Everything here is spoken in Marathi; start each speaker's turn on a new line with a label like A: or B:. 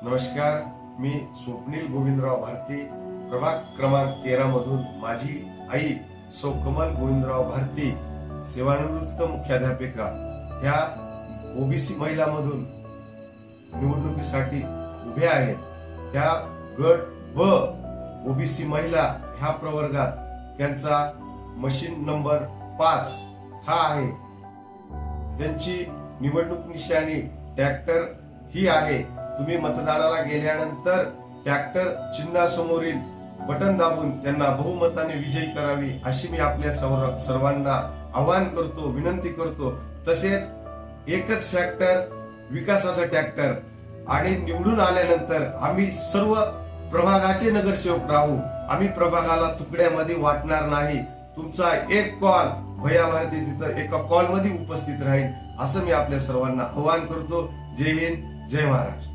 A: नमस्कार, मी स्वप्नील गोविंदराव भारती, प्रभाग क्रमांक 13 मधून माझी आई सौ कमल गोविंदराव भारती, सेवानिवृत्त मुख्याध्यापिका, ह्या ओबीसी महिलामधून निवडणुकीसाठी उभ्या आहेत. ह्या गट ब ओबीसी महिला ह्या प्रवर्गात त्यांचा मशीन नंबर 5 हा आहे. त्यांची निवडणूक निशाणी ट्रॅक्टर ही आहे. तुम्ही मतदानाला गेल्यानंतर ट्रॅक्टर चिन्हासमोरील बटन दाबून त्यांना बहुमताने विजयी करावी अशी मी आपल्या सर्वांना आवाहन करतो, विनंती करतो. तसेच एकच फॅक्टर विकासाचा ट्रॅक्टर, आणि निवडून आल्यानंतर आम्ही सर्व प्रभागाचे नगरसेवक राहू. आम्ही प्रभागाला तुकड्यामध्ये वाटणार नाही. तुमचा एक कॉल भैया भारती तिथं एका कॉल मध्ये उपस्थित राहील असं मी आपल्या सर्वांना आवाहन करतो. जय हिंद, जय महाराष्ट्र.